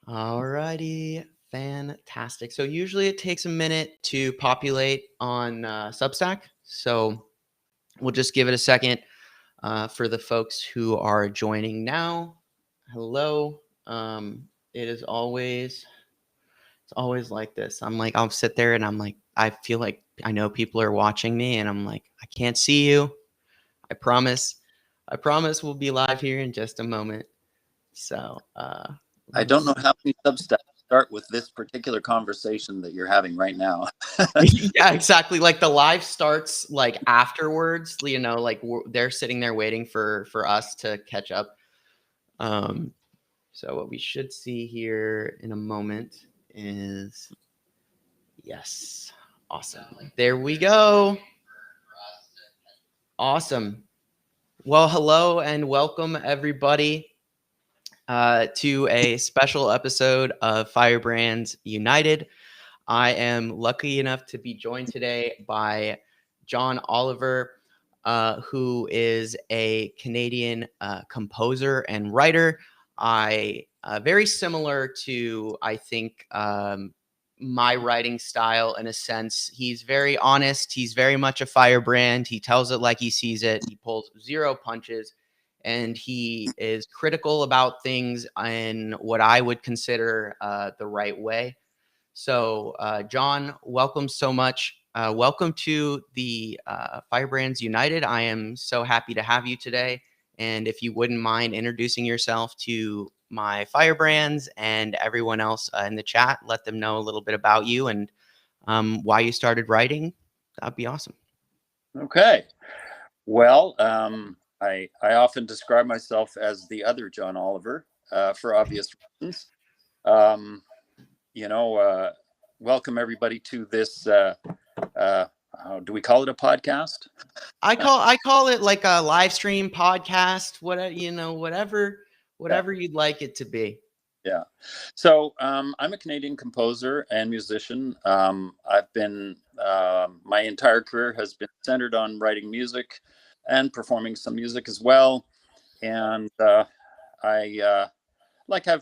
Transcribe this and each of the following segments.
Alrighty, fantastic. So usually it takes a minute to populate on Substack. So we'll just give it a second for the folks who are joining now. Hello. It is always it's always like this. I'll sit there and I'm like, I feel like I know people are watching me, and I'm like, I can't see you. I promise. I promise we'll be live here in just a moment. So I don't know how many Substacks start with this particular conversation that you're having right now. yeah, exactly. Like the live starts like afterwards, like they're sitting there waiting for us to catch up. So what we should see here in a moment is yes. Awesome. There we go. Awesome. Well, hello and welcome everybody to a special episode of Firebrands United. I am lucky enough to be joined today by John Oliver, who is a Canadian composer and writer. Very similar to, I think, my writing style in a sense. He's very honest. He's very much a firebrand. He tells it like he sees it. He pulls zero punches. And he is critical about things in what I would consider the right way. So, John, welcome so much. Welcome to the Firebrands United. I am so happy to have you today. And if you wouldn't mind introducing yourself to my Firebrands and everyone else in the chat, let them know a little bit about you and why you started writing, that'd be awesome. Okay. Well, I often describe myself as the other John Oliver for obvious reasons. Welcome everybody to this. Do we call it a podcast? I call it like a live stream podcast. Whatever you'd like it to be. Yeah. So I'm a Canadian composer and musician. I've been my entire career has been centered on writing music and performing some music as well. And I've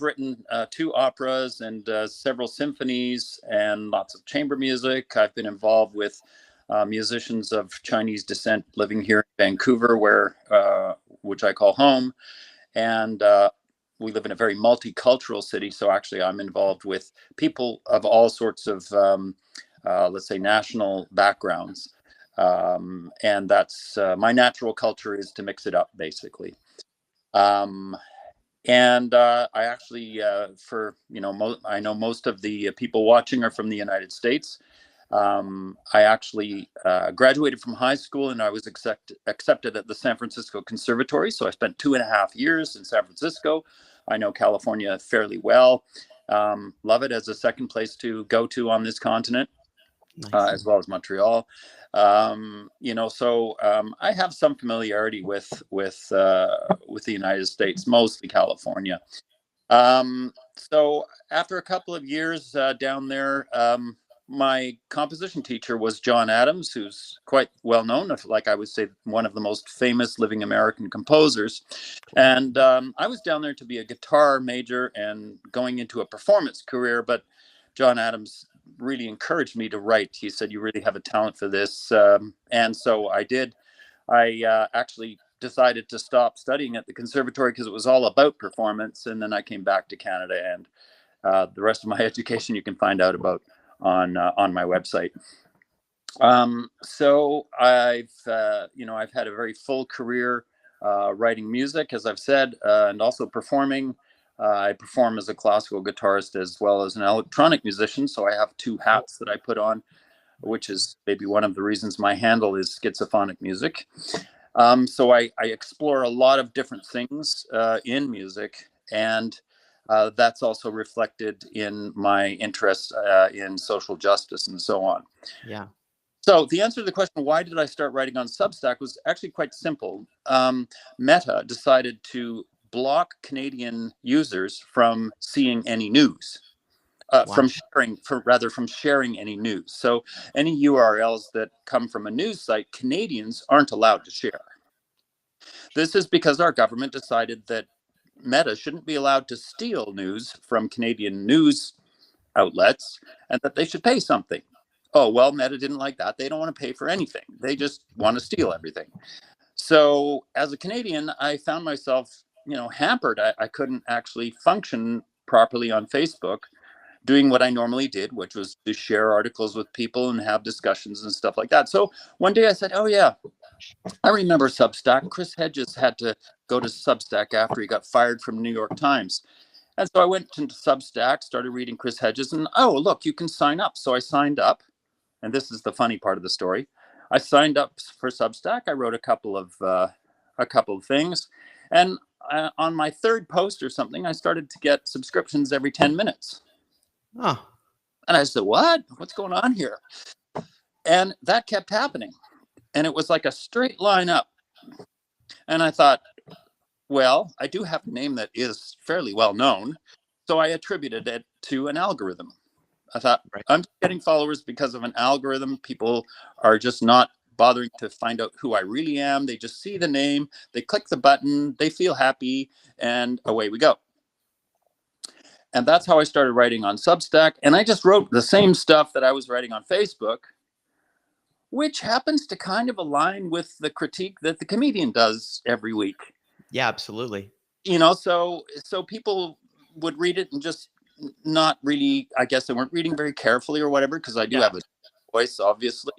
written 2 operas and several symphonies and lots of chamber music. I've been involved with musicians of Chinese descent living here in Vancouver, which I call home. And we live in a very multicultural city. So actually, I'm involved with people of all sorts of, let's say, national backgrounds. And that's my natural culture is to mix it up, basically. And I actually, I know most of the people watching are from the United States. I actually graduated from high school and I was accepted at the San Francisco Conservatory. So I spent 2.5 years in San Francisco. I know California fairly well. Love it as a second place to go to on this continent. Nice. As well as Montreal. I have some familiarity with the United States, mostly California. So after a couple of years down there, my composition teacher was John Adams, who's quite well known, like I would say, one of the most famous living American composers. And I was down there to be a guitar major and going into a performance career, but John Adams really encouraged me to write. He said, "You really have a talent for this." And so I did. I actually decided to stop studying at the conservatory because it was all about performance. And then I came back to Canada, and the rest of my education you can find out about on my website. So I've had a very full career writing music, as I've said, and also performing. I perform as a classical guitarist as well as an electronic musician. So I have 2 hats that I put on, which is maybe one of the reasons my handle is Schizophonic Music. So I explore a lot of different things in music, and that's also reflected in my interest in social justice and so on. Yeah. So the answer to the question, why did I start writing on Substack, was actually quite simple. Meta decided to block Canadian users from seeing any news. Wow. from sharing any news. So any URLs that come from a news site, Canadians aren't allowed to share. This is because our government decided that Meta shouldn't be allowed to steal news from Canadian news outlets, and that they should pay something. Oh, well, Meta didn't like that. They don't want to pay for anything. They just want to steal everything. So as a Canadian, I found myself, hampered. I couldn't actually function properly on Facebook doing what I normally did, which was to share articles with people and have discussions and stuff like that. So one day I said, oh, yeah, I remember Substack. Chris Hedges had to go to Substack after he got fired from New York Times. And so I went into Substack, started reading Chris Hedges, and oh, look, you can sign up. So I signed up. And this is the funny part of the story. I signed up for Substack. I wrote a couple of things. And on my third post or something, I started to get subscriptions every 10 minutes. Oh. And I said, what? What's going on here? And that kept happening. And it was like a straight line up. And I thought, well, I do have a name that is fairly well known. So I attributed it to an algorithm. I thought, Right. I'm getting followers because of an algorithm. People are just not bothering to find out who I really am. They just see the name, they click the button, they feel happy, and away we go. And that's how I started writing on Substack. And I just wrote the same stuff that I was writing on Facebook, which happens to kind of align with the critique that the comedian does every week. Yeah, absolutely. So people would read it and just not really, I guess they weren't reading very carefully or whatever, because I do have a voice, obviously.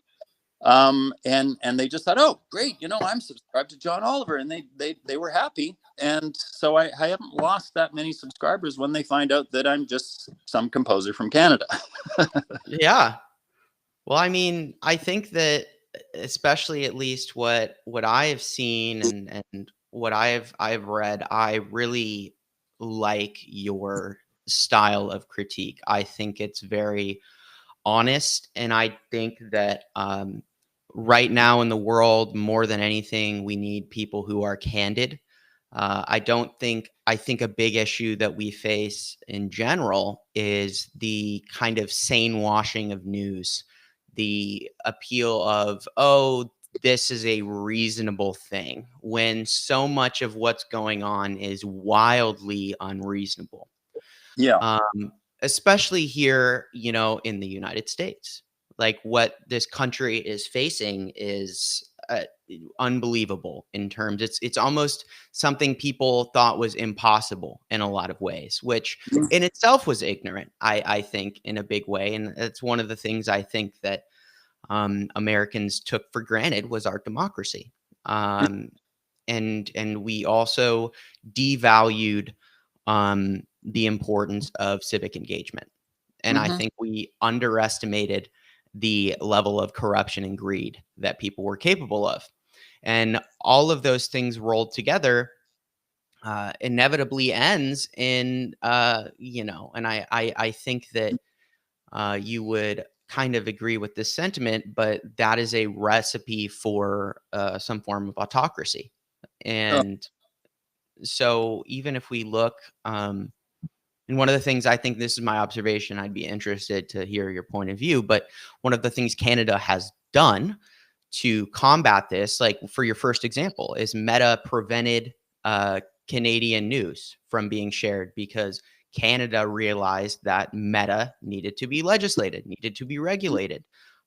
And they just thought, oh, great, I'm subscribed to John Oliver, and they were happy. And so I haven't lost that many subscribers when they find out that I'm just some composer from Canada. Yeah. Well, I mean, I think that especially at least what I have seen and what I've read, I really like your style of critique. I think it's very honest, and I think that right now in the world, more than anything, we need people who are candid. I think a big issue that we face in general is the kind of sane washing of news, the appeal of, oh, this is a reasonable thing, when so much of what's going on is wildly unreasonable. Yeah. Especially here, in the United States. Like what this country is facing is unbelievable in terms. It's almost something people thought was impossible in a lot of ways, which in itself was ignorant. I think in a big way, and it's one of the things I think that Americans took for granted was our democracy. And we also devalued the importance of civic engagement. And I think we underestimated the level of corruption and greed that people were capable of. And all of those things rolled together inevitably ends in, and I think that you would kind of agree with this sentiment, but that is a recipe for some form of autocracy. And so even if we look, and one of the things, I think this is my observation, I'd be interested to hear your point of view, but one of the things Canada has done to combat this, like for your first example, is Meta prevented Canadian news from being shared because Canada realized that Meta needed to be legislated, needed to be regulated.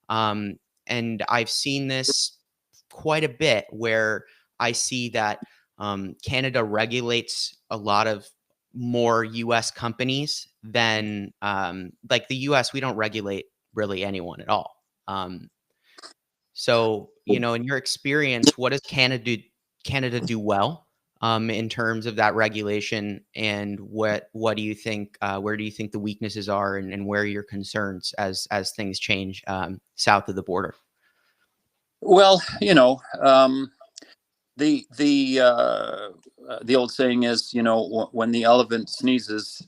And I've seen this quite a bit where I see that Canada regulates a lot of more US companies than like the US, we don't regulate really anyone at all. So, in your experience, what does Canada do well in terms of that regulation, and what do you think? Where do you think the weaknesses are, and where are your concerns as things change south of the border? Well, the old saying is, when the elephant sneezes,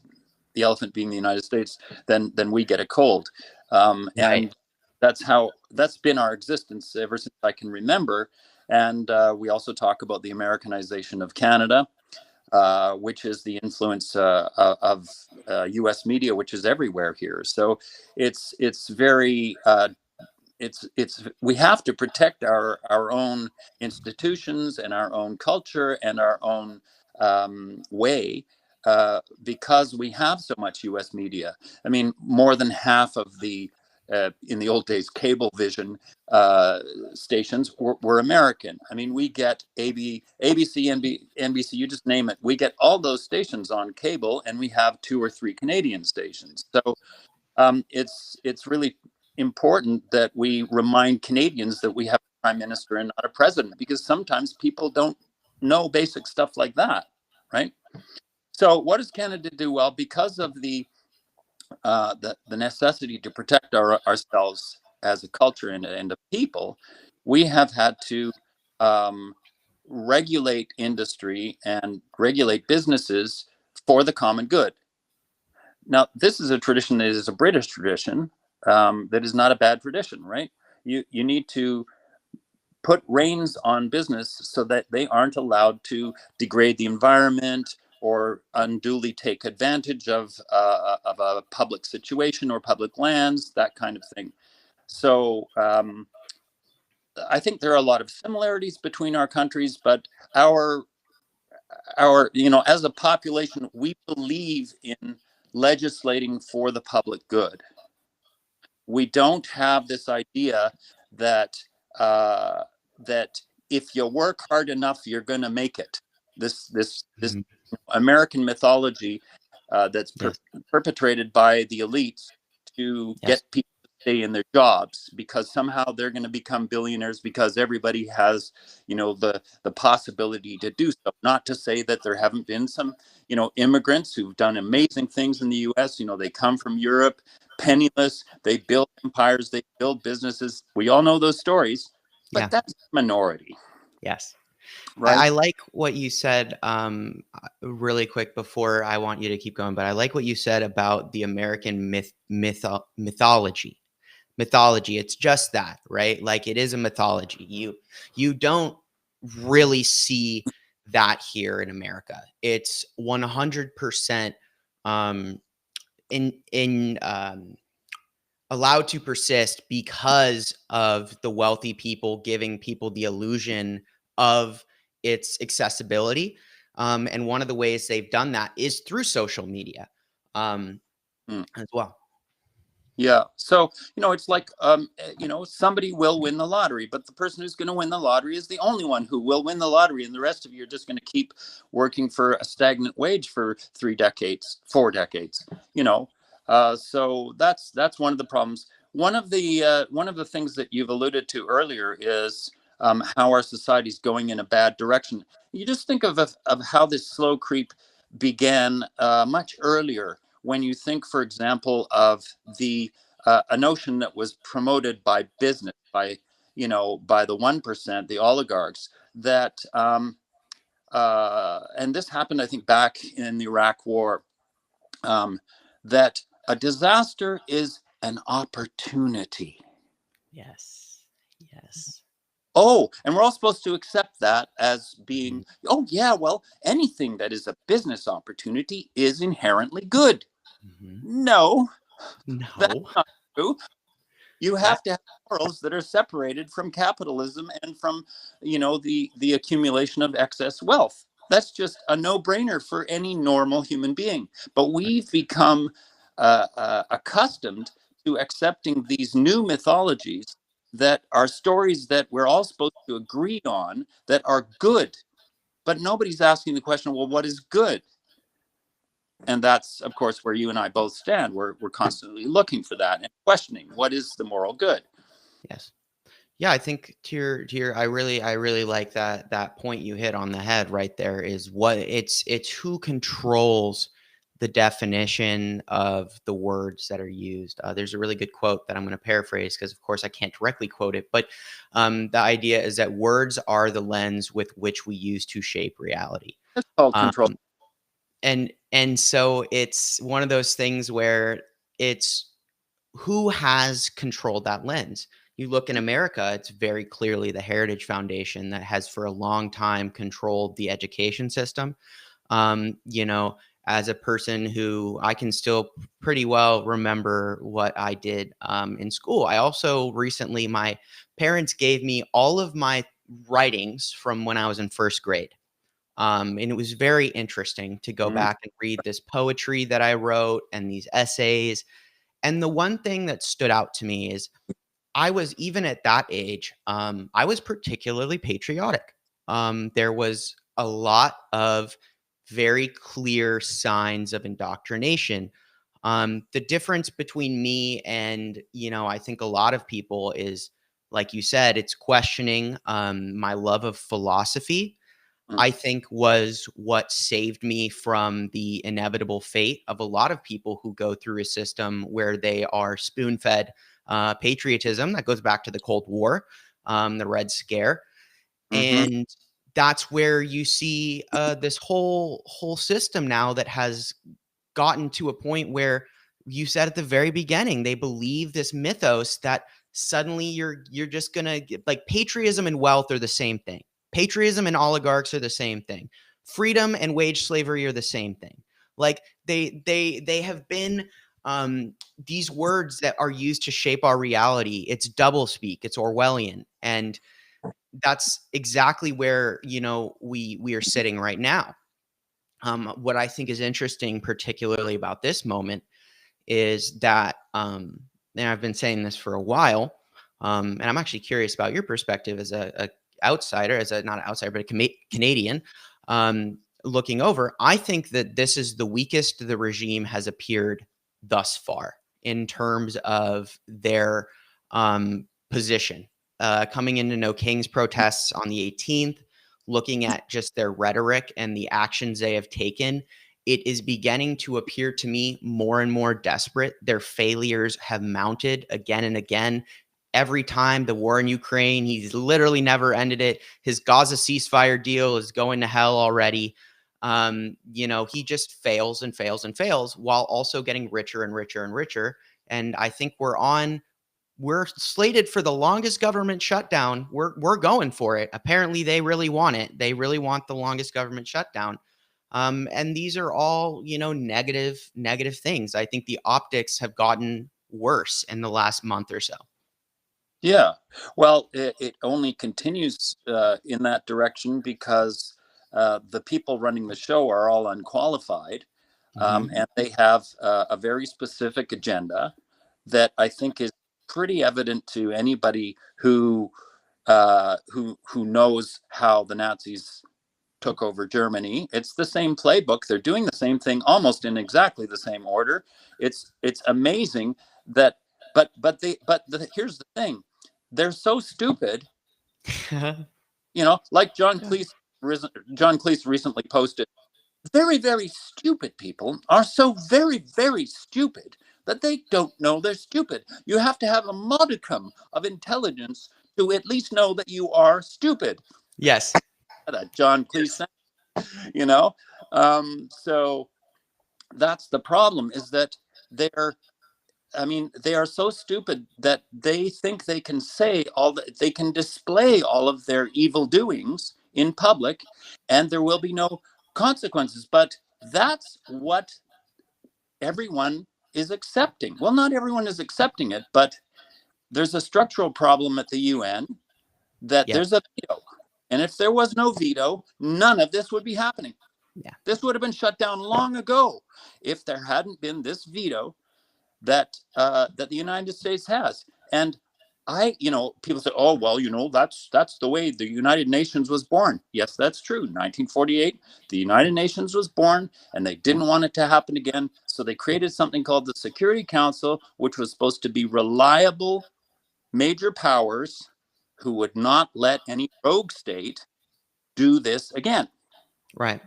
the elephant being the United States, then we get a cold, Right. and that's been our existence ever since I can remember. And we also talk about the Americanization of Canada, which is the influence of U.S. media, which is everywhere here. So it's very it's we have to protect our own institutions and our own culture and our own way, because we have so much U.S. media. I mean, more than half of the in the old days cable vision stations were American. I mean, we get ABC, NBC, you just name it. We get all those stations on cable, and we have 2 or 3 Canadian stations. So it's really important that we remind Canadians that we have a prime minister and not a president, because sometimes people don't know basic stuff like that, right? So what does Canada do? Well, because of the necessity to protect ourselves as a culture and a people, we have had to um, regulate industry and regulate businesses for the common good. Now, this is a tradition that is a British tradition, that is not a bad tradition, right? You need to put reins on business so that they aren't allowed to degrade the environment or unduly take advantage of a public situation or public lands, that kind of thing. So I think there are a lot of similarities between our countries, but our as a population, we believe in legislating for the public good. We don't have this idea that uh, that if you work hard enough, you're going to make it. This Mhm. American mythology that's Yes. perpetrated by the elites to Yes. get people to stay in their jobs, because somehow they're going to become billionaires because everybody has, the possibility to do so. Not to say that there haven't been some, immigrants who've done amazing things in the U.S. They come from Europe, penniless. They build empires. They build businesses. We all know those stories, but Yeah. that's a minority, Yes. right? I like what you said, really quick before I want you to keep going, but I like what you said about the American mythology. Mythology, it's just that, right? Like, it is a mythology. You don't really see that here in America. It's 100% um, in allowed to persist because of the wealthy people giving people the illusion of its accessibility. And one of the ways they've done that is through social media, Mm. as well. Yeah. So, it's like, somebody will win the lottery, but the person who's going to win the lottery is the only one who will win the lottery. And the rest of you are just going to keep working for a stagnant wage for 3 decades, 4 decades, you know. So that's one of the problems. One of the things that you've alluded to earlier is how our society is going in a bad direction. You just think of how this slow creep began much earlier. When you think, for example, of the a notion that was promoted by business, by the 1%, the oligarchs, that and this happened, I think, back in the Iraq War, um, that a disaster is an opportunity. Yes. Yes. Oh, and we're all supposed to accept that as Mhm. being, oh yeah, well, anything that is a business opportunity is inherently good. Mhm. No, that's No. not true. You That have to have morals that are separated from capitalism and from, the accumulation of excess wealth. That's just a no-brainer for any normal human being. But we've become accustomed to accepting these new mythologies that are stories that we're all supposed to agree on, that are good. But nobody's asking the question, well, what is good? And that's, of course, where you and I both stand. We're constantly looking for that and questioning what is the moral good. yes. Yeah, I think to your I really like that point you hit on the head right there. Is what it's who controls the definition of the words that are used. There's a really good quote that I'm going to paraphrase because, of course, I can't directly quote it, but the idea is that words are the lens with which we use to shape reality. It's called Um, control. and so it's one of those things where it's who has controlled that lens. You look in America, it's very clearly the Heritage Foundation that has for a long time controlled the education system. You know, as a person who I can still pretty well remember what I did in school. I also recently, my parents gave me all of my writings from when I was in first grade. And it was very interesting to go back and read this poetry that I wrote and these essays. And the one thing that stood out to me is I was, even at that age, I was particularly patriotic. There was a lot of very clear signs of indoctrination. The difference between me and, I think a lot of people is, like you said, it's questioning my love of philosophy. I think was what saved me from the inevitable fate of a lot of people who go through a system where they are spoon fed patriotism that goes back to the Cold War, the Red Scare. Mm-hmm. And that's where you see this whole system now that has gotten to a point where you said at the very beginning, they believe this mythos that suddenly you're just gonna get, like, patriotism and wealth are the same thing. Patriotism and oligarchs are the same thing. Freedom and wage slavery are the same thing. Like, they have been these words that are used to shape our reality. It's doublespeak. It's Orwellian, and that's exactly where we are sitting right now. What I think is interesting, particularly about this moment, is that, and I've been saying this for a while, and I'm actually curious about your perspective as a outsider, as a not an outsider, but a Canadian, looking over. I think that this is the weakest the regime has appeared thus far in terms of their position. Coming into No Kings protests on the 18th, looking at just their rhetoric and the actions they have taken, it is beginning to appear to me more and more desperate. Their failures have mounted again and again. Every time, the war in Ukraine, he's literally never ended it. His Gaza ceasefire deal is going to hell already. He just fails and fails and fails while also getting richer and richer and richer. And I think we're slated for the longest government shutdown. We're going for it. Apparently, they really want it. They really want the longest government shutdown. And these are all, negative things. I think the optics have gotten worse in the last month or so. Yeah, well, it only continues in that direction because the people running the show are all unqualified, and they have a very specific agenda that I think is pretty evident to anybody who knows how the Nazis took over Germany. It's the same playbook. They're doing the same thing almost in exactly the same order. It's amazing that, here's the thing. They're so stupid, like John Cleese recently posted. Very, very stupid people are so very, very stupid that they don't know they're stupid. You have to have a modicum of intelligence to at least know that you are stupid. Yes. That John Cleese, so that's the problem, is that they are so stupid that they think they can they can display all of their evil doings in public and there will be no consequences. But that's what everyone is accepting. Well, not everyone is accepting it, but there's a structural problem at the UN that Yep. there's a veto. And if there was no veto, none of this would be happening. Yeah. This would have been shut down long ago if there hadn't been this veto that the United States has. And people say, oh, well, that's the way the United Nations was born. Yes, that's true. 1948, the United Nations was born, and they didn't want it to happen again. So they created something called the Security Council, which was supposed to be reliable major powers who would not let any rogue state do this again. Right.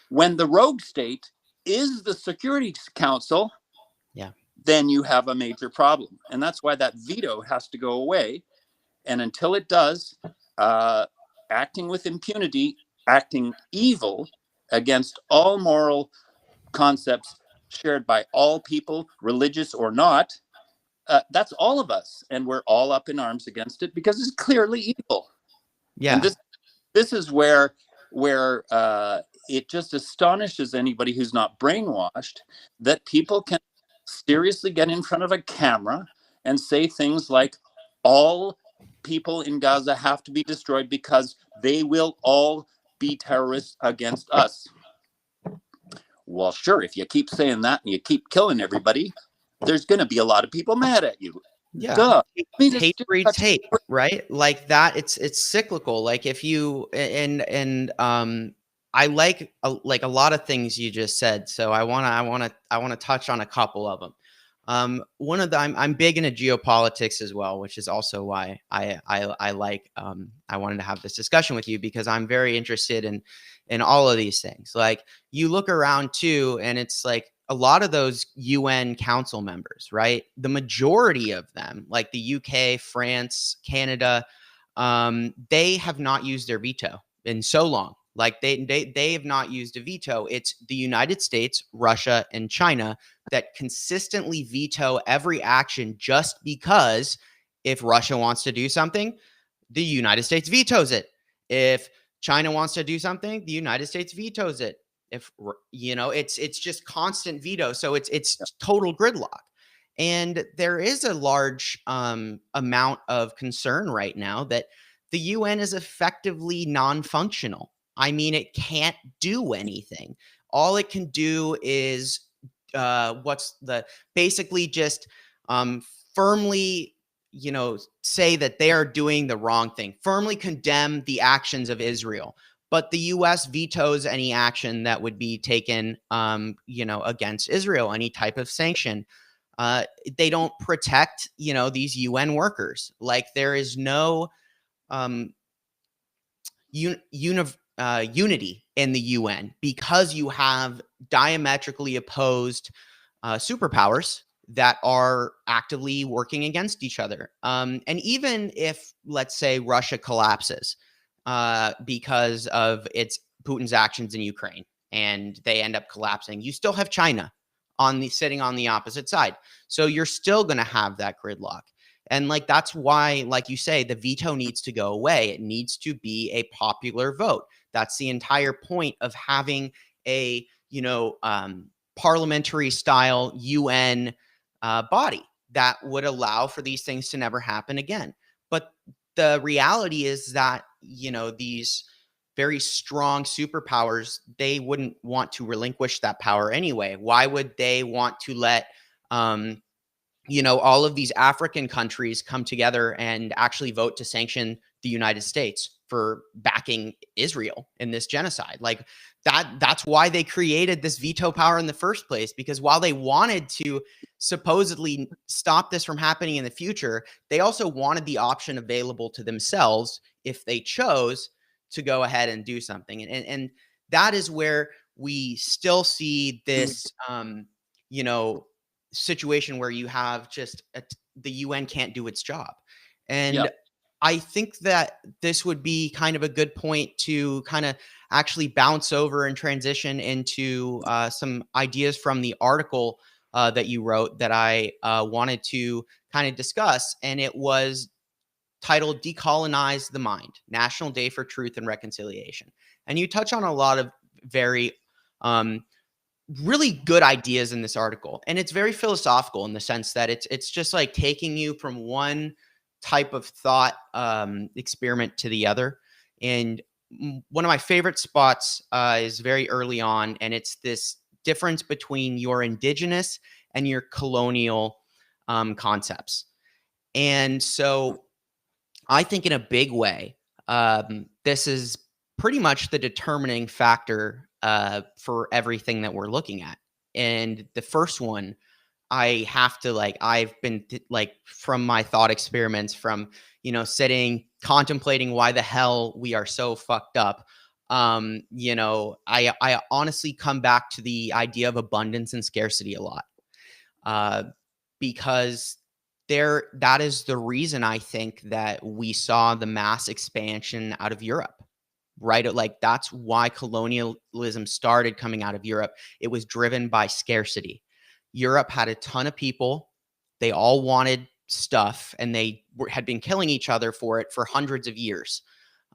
When the rogue state is the Security Council, Yeah. then you have a major problem. And that's why that veto has to go away. And until it does, acting with impunity, acting evil against all moral concepts shared by all people, religious or not, that's all of us. And we're all up in arms against it because it's clearly evil. Yeah. And this is where it just astonishes anybody who's not brainwashed that people can seriously get in front of a camera and say things like all people in Gaza have to be destroyed because they will all be terrorists against us. Well, sure, if you keep saying that and you keep killing everybody, there's going to be a lot of people mad at you. Yeah. Duh. I mean, it's Hate just breeds such hate, right? Like that. It's cyclical. Like if you I like a lot of things you just said. So I wanna touch on a couple of them. One of the I'm big into geopolitics as well, which is also why I like I wanted to have this discussion with you, because I'm very interested in all of these things. Like you look around too, and it's like a lot of those UN council members, right? The majority of them, like the UK, France, Canada, they have not used their veto in so long. Like they have not used a veto. It's the United States, Russia, and China that consistently veto every action, just because if Russia wants to do something, the United States vetoes it. If China wants to do something, the United States vetoes it. If it's just constant veto. So it's total gridlock. And there is a large amount of concern right now that the UN is effectively non-functional. I mean, it can't do anything. All it can do is basically just firmly say that they are doing the wrong thing, firmly condemn the actions of Israel. But the U.S. vetoes any action that would be taken against Israel, any type of sanction. They don't protect these UN workers. Like there is no unity in the UN, because you have diametrically opposed superpowers that are actively working against each other. And even if, let's say, Russia collapses because of Putin's actions in Ukraine, and they end up collapsing, you still have China sitting on the opposite side. So you're still going to have that gridlock. And like that's why, like you say, the veto needs to go away. It needs to be a popular vote. That's the entire point of having a parliamentary style UN body that would allow for these things to never happen again. But the reality is that these very strong superpowers, they wouldn't want to relinquish that power anyway. Why would they want to let all of these African countries come together and actually vote to sanction the United States for backing Israel in this genocide? Like that's why they created this veto power in the first place, because while they wanted to supposedly stop this from happening in the future, they also wanted the option available to themselves if they chose to go ahead and do something. And that is where we still see this situation where you have just the UN can't do its job. And I think that this would be kind of a good point to kind of actually bounce over and transition into some ideas from the article that you wrote that I wanted to kind of discuss. And it was titled Decolonize the Mind, National Day for Truth and Reconciliation. And you touch on a lot of very really good ideas in this article. And it's very philosophical in the sense that it's just like taking you from one type of thought experiment to the other. And one of my favorite spots is very early on, and it's this difference between your indigenous and your colonial concepts. And so I think in a big way, this is pretty much the determining factor for everything that we're looking at. And the first one, I have to I've been from my thought experiments, from sitting contemplating why the hell we are so fucked up. I honestly come back to the idea of abundance and scarcity a lot, because that is the reason I think that we saw the mass expansion out of Europe. Right? Like that's why colonialism started coming out of Europe. It was driven by scarcity. Europe had a ton of people. They all wanted stuff, and they had been killing each other for it for hundreds of years.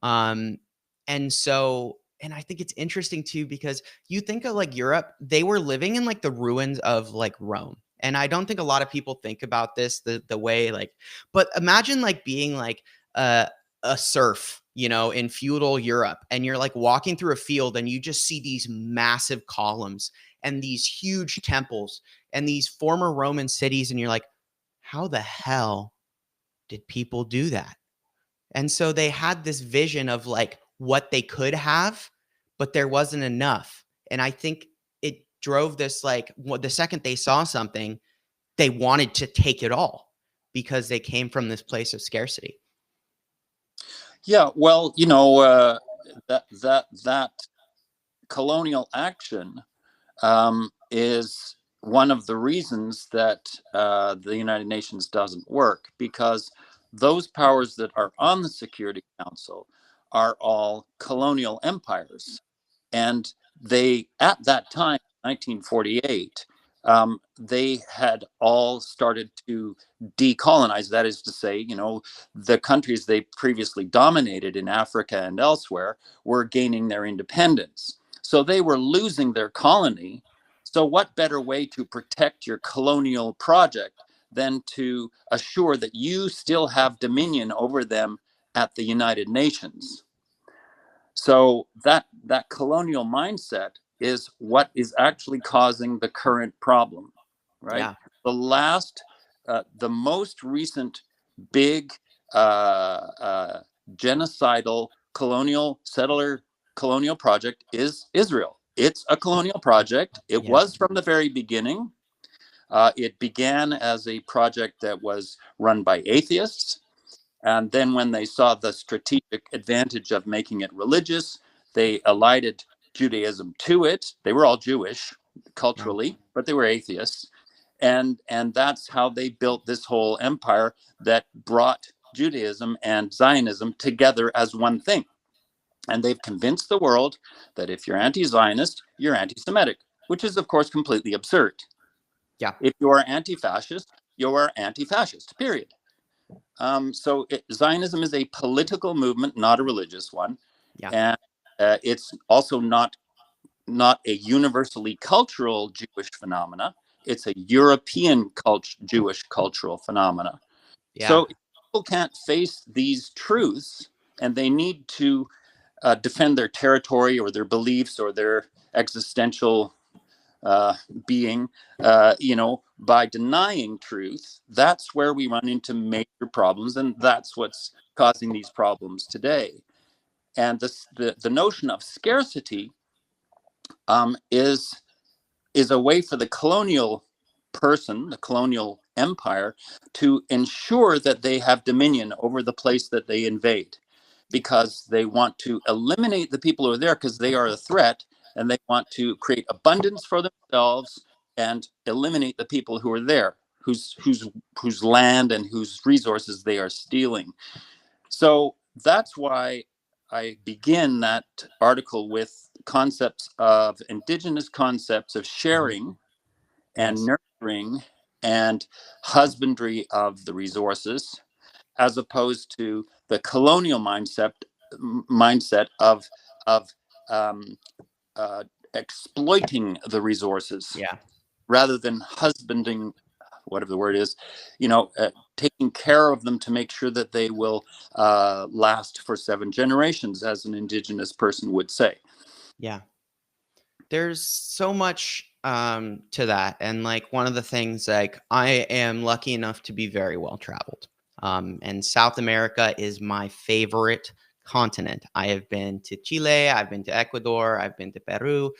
And I think it's interesting too, because you think of like Europe, they were living in like the ruins of like Rome. And I don't think a lot of people think about this the way but imagine like being like a serf in feudal Europe, and you're like walking through a field and you just see these massive columns and these huge temples and these former Roman cities, and you're like, how the hell did people do that? And so they had this vision of like what they could have, but there wasn't enough. And I think it drove this, like, the second they saw something, they wanted to take it all because they came from this place of scarcity. Yeah, well, that colonial action is one of the reasons that the United Nations doesn't work, because those powers that are on the Security Council are all colonial empires. And they, at that time, 1948, they had all started to decolonize. That is to say, the countries they previously dominated in Africa and elsewhere were gaining their independence. So they were losing their colony. So, what better way to protect your colonial project than to assure that you still have dominion over them at the United Nations? So that colonial mindset is what is actually causing the current problem, right? Yeah. The most recent big genocidal colonial project is Israel. It's a colonial project. It Yeah. was from the very beginning. It began as a project that was run by atheists. And then when they saw the strategic advantage of making it religious, they allied Judaism to it. They were all Jewish Wow. culturally, but they were atheists. And that's how they built this whole empire that brought Judaism and Zionism together as one thing. And they've convinced the world that if you're anti-Zionist, you're anti-Semitic, which is, of course, completely absurd. Yeah. If you're anti-fascist, you're anti-fascist, period. Zionism is a political movement, not a religious one, Yeah. and it's also not a universally cultural Jewish phenomena. It's a European Jewish cultural phenomena. Yeah. So if people can't face these truths, and they need to defend their territory or their beliefs or their existential being, by denying truth. That's where we run into major problems, and that's what's causing these problems today. And the notion of scarcity is a way for the colonial person, the colonial empire, to ensure that they have dominion over the place that they invade, because they want to eliminate the people who are there because they are a threat, and they want to create abundance for themselves and eliminate the people who are there, whose land and whose resources they are stealing. So that's why I begin that article with indigenous concepts of sharing and Yes. nurturing and husbandry of the resources, as opposed to the colonial mindset of um, exploiting the resources Yeah. rather than husbanding, whatever the word is, taking care of them to make sure that they will last for 7 generations, as an indigenous person would say. Yeah. There's so much to that. And like one of the things, like, I am lucky enough to be very well traveled. And South America is my favorite continent. I have been to Chile, I've been to Ecuador, I've been to Peru,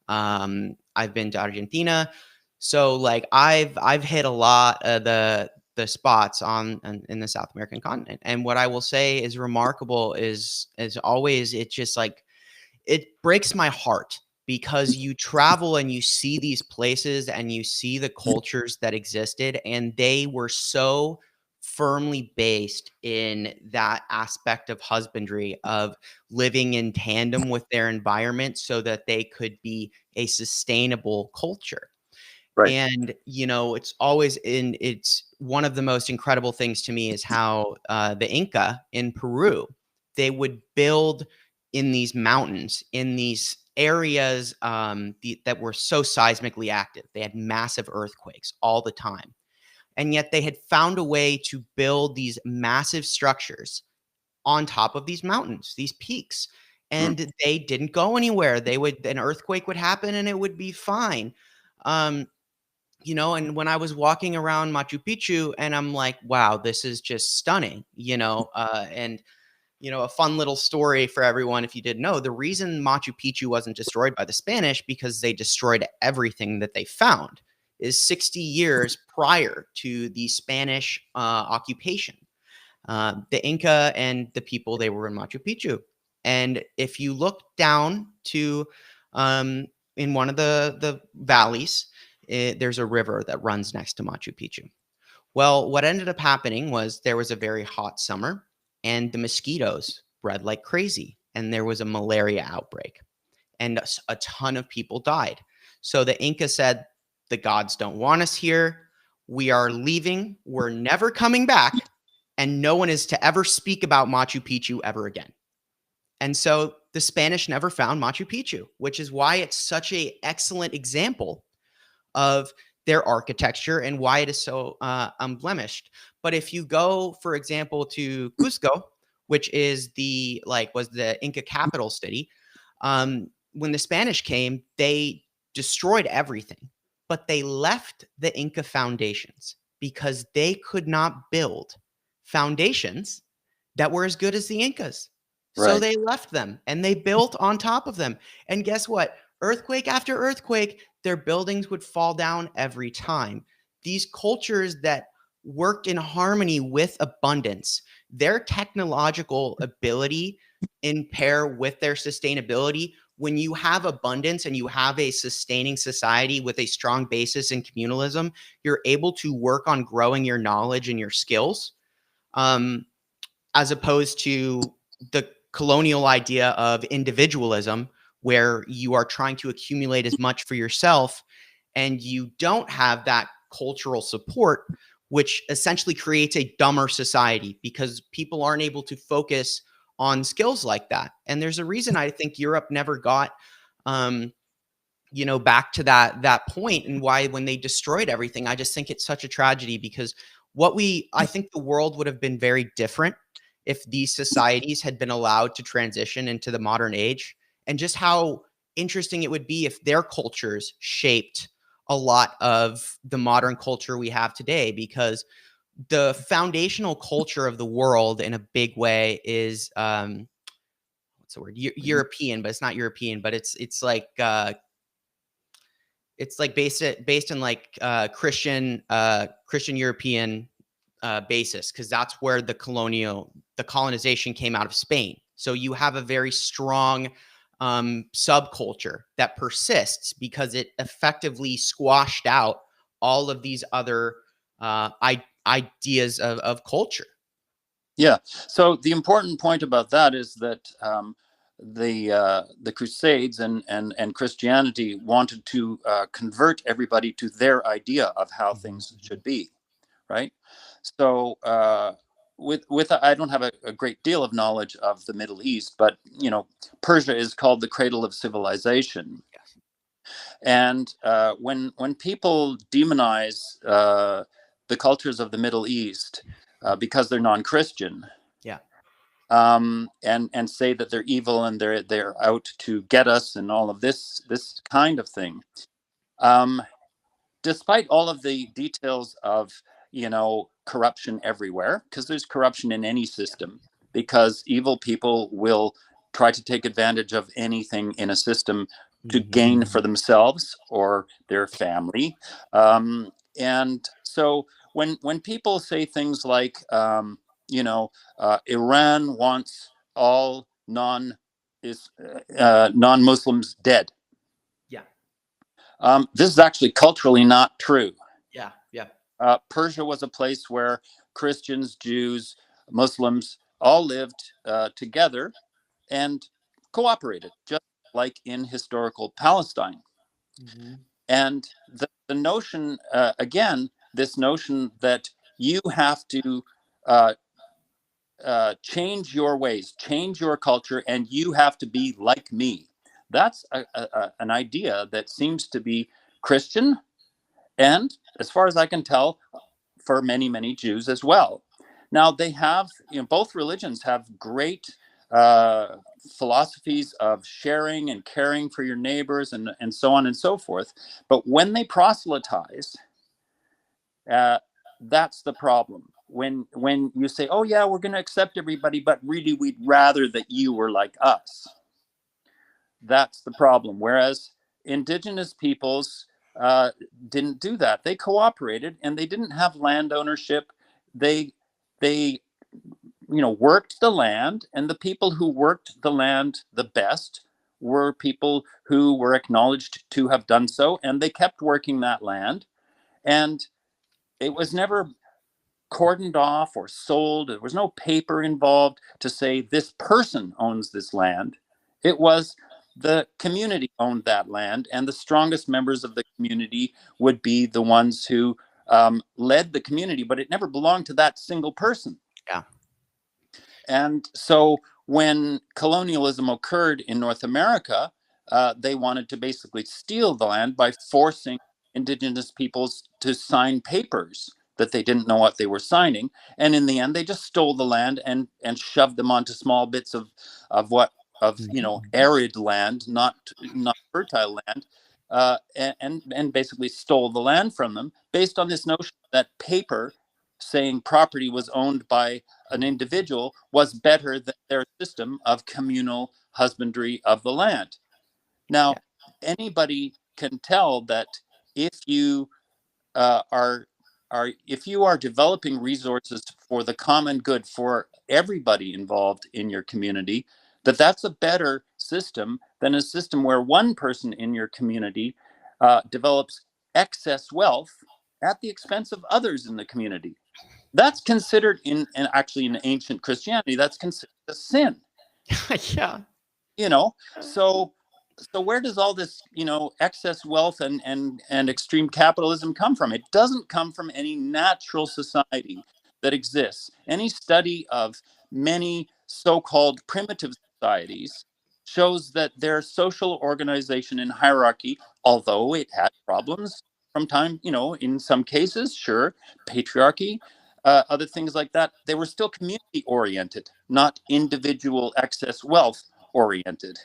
I've been to Argentina. So like I've hit a lot of the spots in the South American continent. And what I will say is remarkable is always, it's just like, it breaks my heart because you travel and you see these places and you see the cultures that existed, and they were so firmly based in that aspect of husbandry, of living in tandem with their environment so that they could be a sustainable culture. Right. And it's one of the most incredible things to me is how the Inca in Peru, they would build in these mountains, in these areas that were so seismically active. They had massive earthquakes all the time. And yet they had found a way to build these massive structures on top of these mountains, these peaks, Mm. and they didn't go anywhere. An earthquake would happen and it would be fine. Um, and when I was walking around Machu Picchu, and I'm like, wow, this is just stunning, and a fun little story for everyone, if you didn't know, the reason Machu Picchu wasn't destroyed by the Spanish, because they destroyed everything that they found, is 60 years prior to the Spanish occupation. The Inca and the people, they were in Machu Picchu. And if you look down to in one of the valleys, there's a river that runs next to Machu Picchu. Well, what ended up happening was there was a very hot summer and the mosquitoes bred like crazy, and there was a malaria outbreak, and a ton of people died. So the Inca said, the gods don't want us here. We are leaving. We're never coming back. And no one is to ever speak about Machu Picchu ever again. And so the Spanish never found Machu Picchu, which is why it's such an excellent example of their architecture and why it is so unblemished. But if you go, for example, to Cusco, which is was the Inca capital city, when the Spanish came, they destroyed everything, but they left the Inca foundations because they could not build foundations that were as good as the Incas. So Right. they left them and they built on top of them. And guess what? Earthquake after earthquake, their buildings would fall down every time. These cultures that worked in harmony with abundance, their technological ability in pair with their sustainability, when you have abundance and you have a sustaining society with a strong basis in communalism, you're able to work on growing your knowledge and your skills, as opposed to the colonial idea of individualism, where you are trying to accumulate as much for yourself and you don't have that cultural support, which essentially creates a dumber society because people aren't able to focus on skills like that. And there's a reason I think Europe never got back to that point, and why when they destroyed everything, I just think it's such a tragedy, because I think the world would have been very different if these societies had been allowed to transition into the modern age, and just how interesting it would be if their cultures shaped a lot of the modern culture we have today, because the foundational culture of the world in a big way is what's the word? European, but it's not European, but it's like based in like Christian European basis, because that's where the colonization came out of Spain. So you have a very strong subculture that persists because it effectively squashed out all of these other ideas of culture. Yeah. So the important point about that is that the Crusades and Christianity wanted to convert everybody to their idea of how things should be, right? So with I don't have a great deal of knowledge of the Middle East, but Persia is called the cradle of civilization. Yes. And when people demonize the cultures of the Middle East because they're non-Christian, Yeah. and say that they're evil and they're out to get us and all of this kind of thing, um, despite all of the details of corruption everywhere, because there's corruption in any system, because evil people will try to take advantage of anything in a system to gain for themselves or their family. And so when people say things like Iran wants all non-Muslims dead, Yeah. this is actually culturally not true. Yeah. Yeah. Persia was a place where Christians, Jews, Muslims all lived together and cooperated, just like in historical Palestine. Mm-hmm. And the notion, again, this notion that you have to uh, change your ways, change your culture, and you have to be like me. That's an idea that seems to be Christian, and as far as I can tell, for many, many Jews as well. Now they have, both religions have great philosophies of sharing and caring for your neighbors and so on and so forth. But when they proselytize, uh, that's the problem. When you say, "Oh yeah, we're going to accept everybody, but really we'd rather that you were like us," that's the problem. Whereas indigenous peoples uh, didn't do that. They cooperated, and they didn't have land ownership. They worked the land, and the people who worked the land the best were people who were acknowledged to have done so, and they kept working that land. And it was never cordoned off or sold. There was no paper involved to say this person owns this land. It was the community owned that land, and the strongest members of the community would be the ones who led the community, but it never belonged to that single person. Yeah. And so when colonialism occurred in North America, they wanted to basically steal the land by forcing indigenous peoples to sign papers that they didn't know what they were signing. And in the end, they just stole the land and shoved them onto small bits of what of arid land, not fertile land, and basically stole the land from them based on this notion that paper saying property was owned by an individual was better than their system of communal husbandry of the land. Yeah. Now, anybody can tell that if you uh, are if you are developing resources for the common good for everybody involved in your community, that's a better system than a system where one person in your community develops excess wealth at the expense of others in the community. That's considered and actually in ancient Christianity, that's considered a sin. Yeah. you know so so where does all this excess wealth and extreme capitalism come from? It doesn't come from any natural society that exists. Any study of many so-called primitive societies shows that their social organization and hierarchy, although it had problems from time, in some cases, sure, patriarchy, other things like that, they were still community oriented, not individual excess wealth oriented.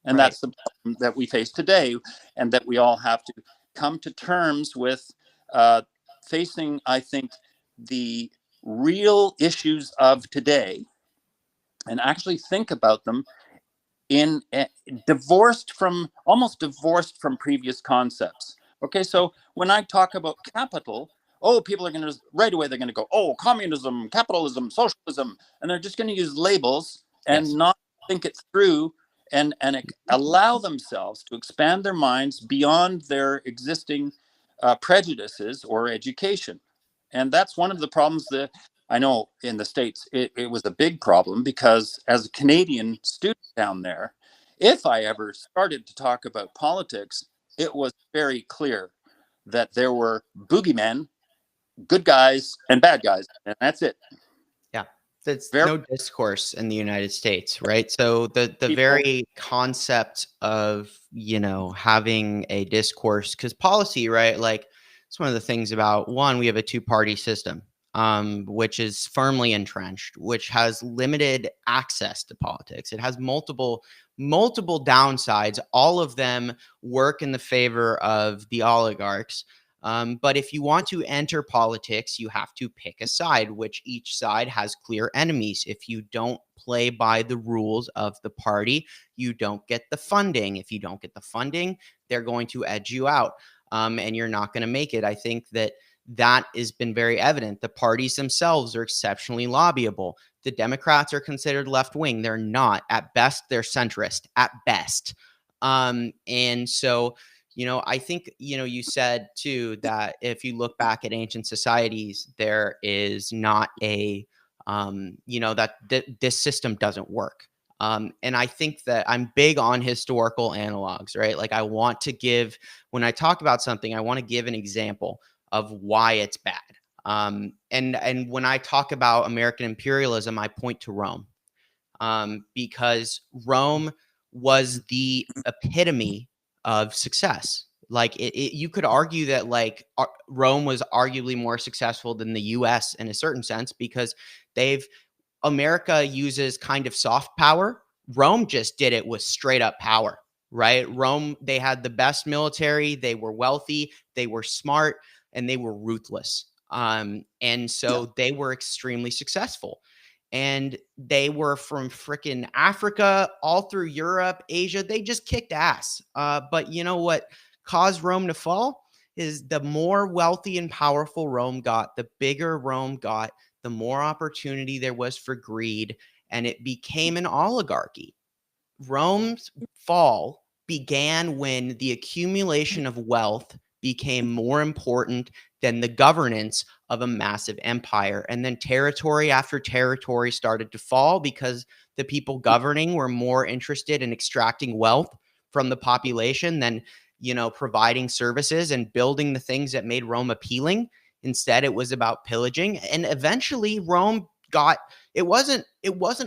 And Right. that's the problem that we face today, and that we all have to come to terms with, facing, I think, the real issues of today, and actually think about them in almost divorced from previous concepts. Okay, so when I talk about capital, oh, people are going to right away, they're going to go, oh, communism, capitalism, socialism, and they're just going to use labels and Yes. not think it through, and allow themselves to expand their minds beyond their existing prejudices or education. And that's one of the problems that I know in the States, it was a big problem, because as a Canadian student down there, if I ever started to talk about politics, it was very clear that there were boogeymen, good guys, and bad guys, and that's it. Yeah. There's Very no discourse in the United States, right? So the people, very concept of, having a discourse, because policy, right? Like, it's one of the things about, one, we have a two-party system, which is firmly entrenched, which has limited access to politics. It has multiple downsides. All of them work in the favor of the oligarchs. But if you want to enter politics, you have to pick a side, which each side has clear enemies. If you don't play by the rules of the party, you don't get the funding. If you don't get the funding, they're going to edge you out, and you're not going to make it. I think that has been very evident. The parties themselves are exceptionally lobbyable. The Democrats are considered left wing. They're not. At best, they're centrist. At best. And so, I think, you said too that if you look back at ancient societies, there is not this system doesn't work. And I think that I'm big on historical analogs, right? Like, when I talk about something, I want to give an example of why it's bad. And when I talk about American imperialism, I point to Rome, because Rome was the epitome of success. Like you could argue that like Rome was arguably more successful than the US in a certain sense because America uses kind of soft power. Rome just did it with straight up power, right? Rome, they had the best military, they were wealthy, they were smart, and they were ruthless. And Yeah. so they were extremely successful. And they were from freaking Africa, all through Europe, Asia. They just kicked ass. But you know what caused Rome to fall? Is the more wealthy and powerful Rome got, the bigger Rome got, the more opportunity there was for greed, and it became an oligarchy. Rome's fall began when the accumulation of wealth became more important than the governance of a massive empire. And then territory after territory started to fall because the people governing were more interested in extracting wealth from the population than, providing services and building the things that made Rome appealing. Instead, it was about pillaging. And eventually Rome got it wasn't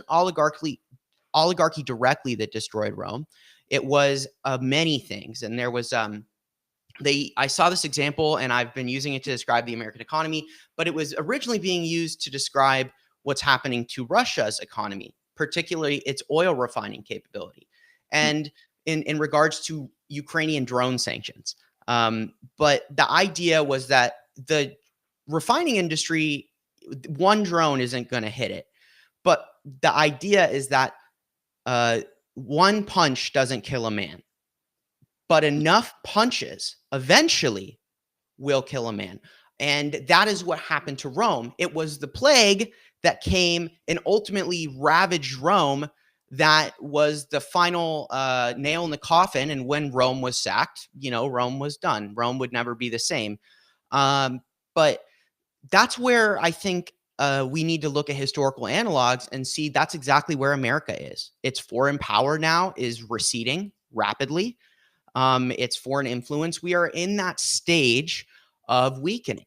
oligarchy directly that destroyed Rome. It was many things, and there was I saw this example, and I've been using it to describe the American economy, but it was originally being used to describe what's happening to Russia's economy, particularly its oil refining capability, and in regards to Ukrainian drone sanctions. But the idea was that the refining industry, one drone isn't going to hit it, but the idea is that uh, one punch doesn't kill a man, but enough punches eventually will kill a man. And that is what happened to Rome. It was the plague that came and ultimately ravaged Rome that was the final nail in the coffin. And when Rome was sacked, Rome was done. Rome would never be the same. But that's where I think we need to look at historical analogs and see that's exactly where America is. Its foreign power now is receding rapidly. Its foreign influence. We are in that stage of weakening.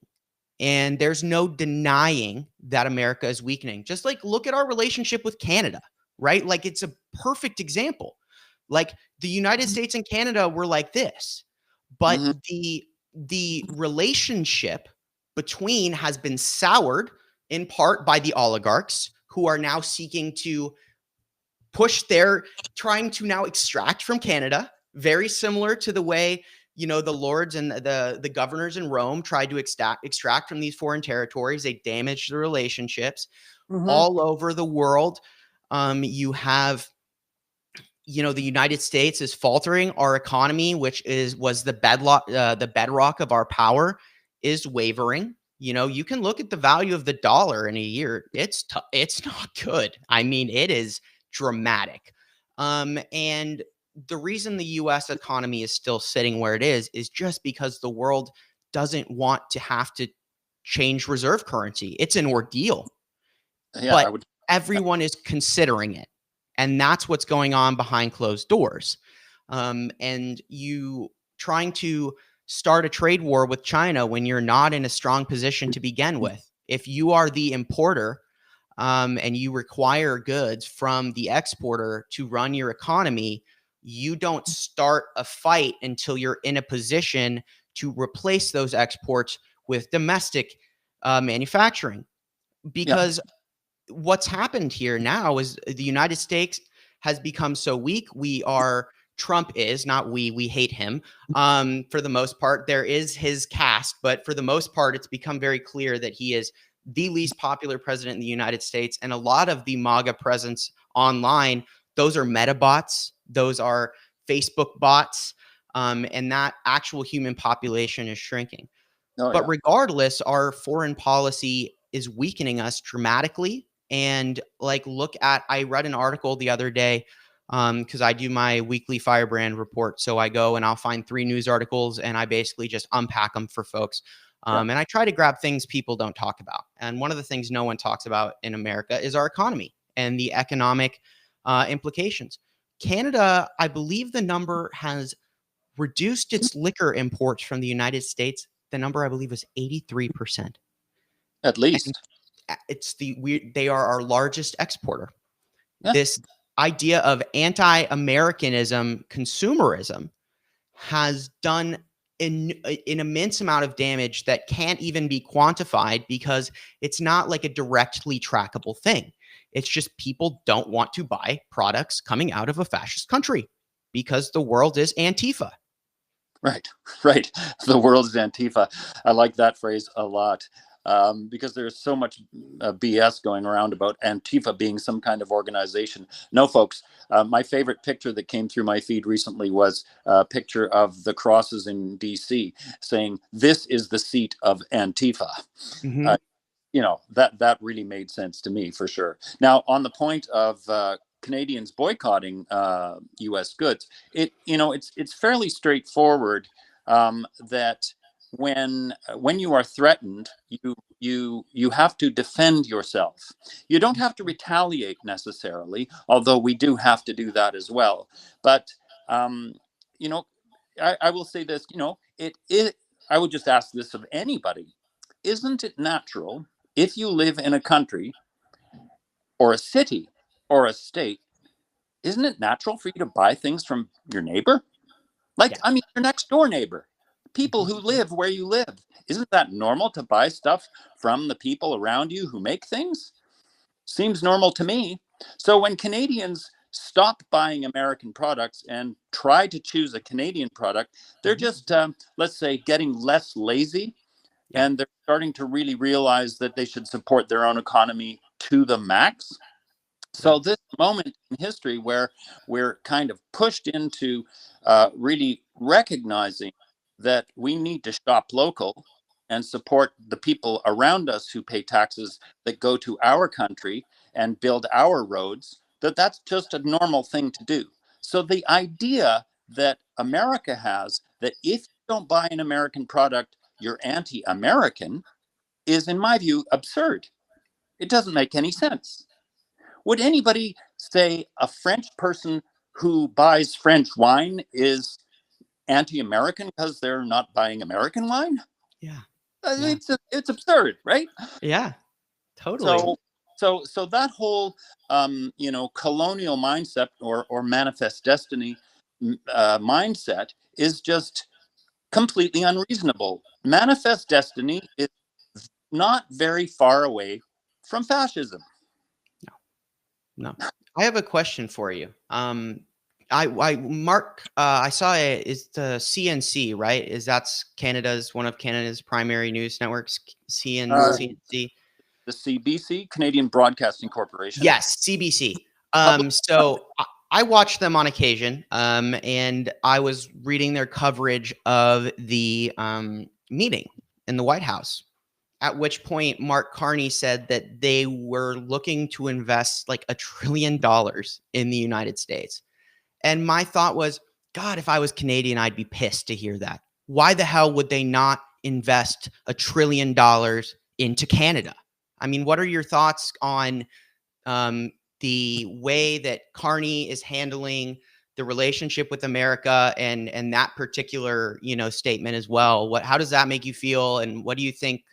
And there's no denying that America is weakening. Just like look at our relationship with Canada, right? Like it's a perfect example. Like the United States and Canada were like this, but Mm-hmm. the relationship between has been soured in part by the oligarchs who are now seeking to trying to now extract from Canada, very similar to the way the lords and the governors in Rome tried to extract from these foreign territories. They damaged the relationships Mm-hmm. all over the world. You have the United States is faltering. Our economy, which was the bedrock of our power, is wavering. You can look at the value of the dollar in a year. It's not good. I mean, it is dramatic. And the reason the U.S. economy is still sitting where it is just because the world doesn't want to have to change reserve currency. It's an ordeal, Yeah, I but would. everyone is considering it. And that's what's going on behind closed doors. And you trying to start a trade war with China when you're not in a strong position to begin with. If you are the importer and you require goods from the exporter to run your economy, you don't start a fight until you're in a position to replace those exports with domestic manufacturing. Yeah. Because what's happened here now is the United States has become so weak. Trump is not we hate him. For the most part, there is his cast, but for the most part, it's become very clear that he is the least popular president in the United States. And a lot of the MAGA presence online, those are meta bots, those are Facebook bots, and that actual human population is shrinking. Oh But yeah. regardless, our foreign policy is weakening us dramatically. And I read an article the other day because I do my weekly Firebrand report. So I go and I'll find 3 news articles and I basically just unpack them for folks. Yeah. And I try to grab things people don't talk about. And one of the things no one talks about in America is our economy and the economic implications. Canada, I believe the number has reduced its liquor imports from the United States. The number I believe was 83%. At And least. they are our largest exporter. Yeah. This idea of anti-Americanism, consumerism has done an immense amount of damage that can't even be quantified because it's not like a directly trackable thing. It's just people don't want to buy products coming out of a fascist country because the world is Antifa. Right, right. The world is Antifa. I like that phrase a lot, because there's so much BS going around about Antifa being some kind of organization. No, folks. My favorite picture that came through my feed recently was a picture of the crosses in D.C. saying, "This is the seat of Antifa." Mm-hmm. That really made sense to me for sure. Now, on the point of Canadians boycotting U.S. goods, it's fairly straightforward, that when you are threatened, you have to defend yourself. You don't have to retaliate necessarily, although we do have to do that as well. But um, you know, I will say this. It. I would just ask this of anybody: isn't it natural, if you live in a country or a city or a state, isn't it natural for you to buy things from your neighbor? Like, Yeah. I mean, your next door neighbor, people Mm-hmm. who live where you live. Isn't that normal to buy stuff from the people around you who make things? Seems normal to me. So when Canadians stop buying American products and try to choose a Canadian product, they're Mm-hmm. just, let's say, getting less lazy, Yeah. and they're starting to really realize that they should support their own economy to the max. Yeah. So this moment in history where we're kind of pushed into really recognizing that we need to shop local and support the people around us who pay taxes that go to our country and build our roads, that's just a normal thing to do. So the idea that America has, that if you don't buy an American product, you're anti-American, is, in my view, absurd. It doesn't make any sense. Would anybody say a French person who buys French wine is anti-American because they're not buying American wine? Yeah. Yeah. It's absurd, right? Yeah. Totally. So so that whole colonial mindset, or manifest destiny mindset, is just completely unreasonable. Manifest destiny is not very far away from fascism. No. No. I have a question for you. I Mark. I saw is the CNC, right? Is that's Canada's one of Canada's primary news networks, Uh, CNC. the CBC, Canadian Broadcasting Corporation. Yes, CBC. Public. So I watch them on occasion, and I was reading their coverage of the meeting in the White House. At which point, Mark Carney said that they were looking to invest like $1 trillion in the United States. And my thought was, God, if I was Canadian, I'd be pissed to hear that. Why the hell would they not invest $1 trillion into Canada? I mean, what are your thoughts on um, the way that Carney is handling the relationship with America and that particular statement as well? How does that make you feel, and what do you think,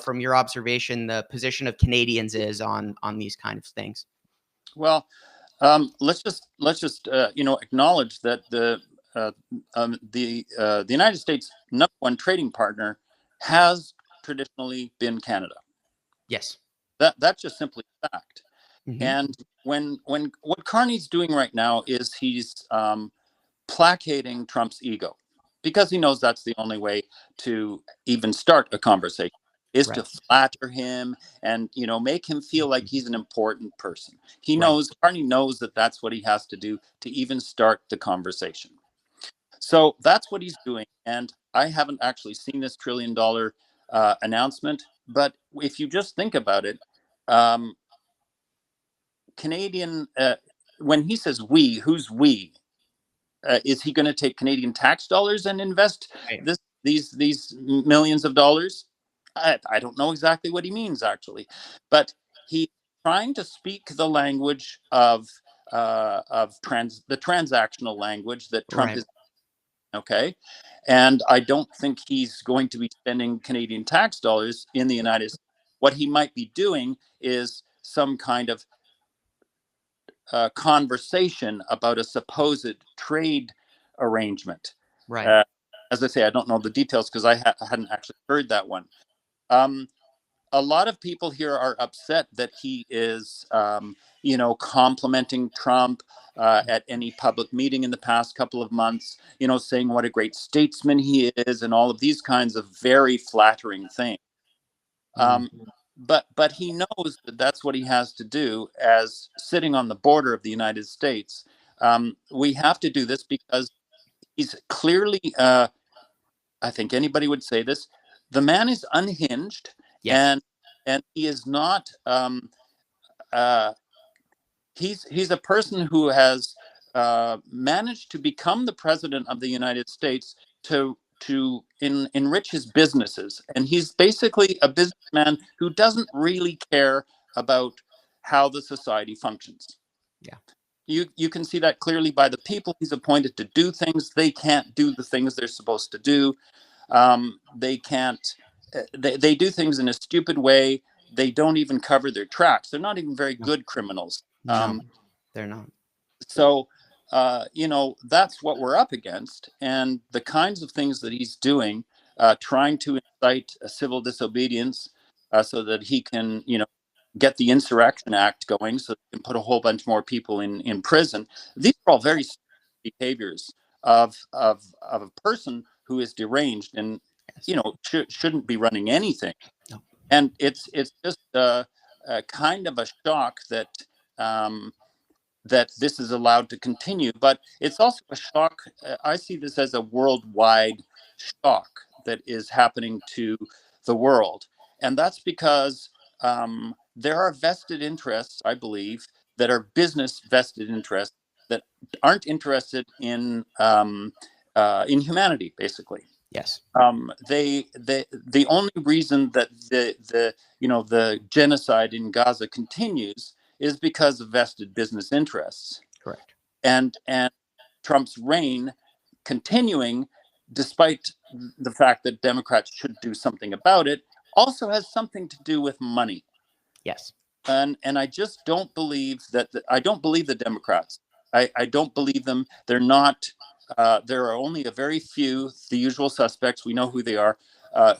from your observation, the position of Canadians is on these kind of things? Well, let's just acknowledge that the United States' number one trading partner has traditionally been Canada. Yes. That's just simply a fact. Mm-hmm. And when what Carney's doing right now is he's placating Trump's ego, because he knows that's the only way to even start a conversation, is to Right. flatter him and make him feel like Mm-hmm. he's an important person. Right. Carney knows that that's what he has to do to even start the conversation. So that's what he's doing. And I haven't actually seen this $1 trillion announcement, but if you just think about it, um, Canadian, when he says we, who's we? Is he going to take Canadian tax dollars and invest Right. these millions of dollars? I don't know exactly what he means, actually, but he's trying to speak the language of the transactional language that Trump Right. is, okay, and I don't think he's going to be spending Canadian tax dollars in the United States. What he might be doing is some kind of conversation about a supposed trade arrangement. Right. Uh, as I say, I don't know the details because I hadn't actually heard that one. Um, a lot of people here are upset that he is, complimenting Trump at any public meeting in the past couple of months, saying what a great statesman he is and all of these kinds of very flattering things. Um, but he knows that that's what he has to do as sitting on the border of the United States. We have to do this because he's clearly, I think anybody would say this, the man is unhinged, Yes. and he is not. Uh, he's a person who has managed to become the president of the United States to enrich his businesses, and he's basically a businessman who doesn't really care about how the society functions. Yeah. You can see that clearly by the people he's appointed to do things. They can't do the things they're supposed to do. They can't. They do things in a stupid way. They don't even cover their tracks. They're not even very No. good criminals. No, they're not. So, that's what we're up against. And the kinds of things that he's doing, trying to incite a civil disobedience so that he can, get the Insurrection Act going so he can put a whole bunch more people in prison. These are all very serious behaviors of a person who is deranged and, Yes. shouldn't be running anything. No. And it's just a kind of a shock that that this is allowed to continue. But it's also a shock. I see this as a worldwide shock that is happening to the world. And that's because there are vested interests, I believe, that are business vested interests that aren't interested in humanity, basically. Yes. The only reason that the genocide in Gaza continues is because of vested business interests. Correct. And Trump's reign continuing, despite the fact that Democrats should do something about it, also has something to do with money. Yes. And I just don't believe that. I don't believe the Democrats. I don't believe them. They're not. There are only a very few, the usual suspects. We know who they are,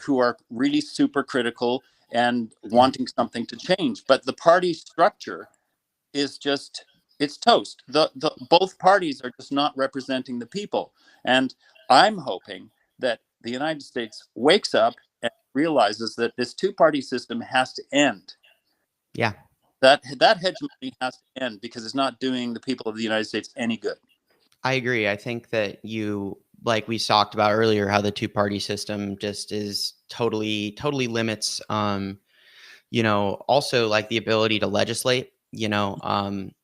who are really super critical and wanting something to change. But the party structure is just, it's toast. The both parties are just not representing the people. And I'm hoping that the United States wakes up and realizes that this two-party system has to end. Yeah. That hegemony has to end because it's not doing the people of the United States any good. I agree. I think that like we talked about earlier, how the two-party system just is totally limits, also like the ability to legislate.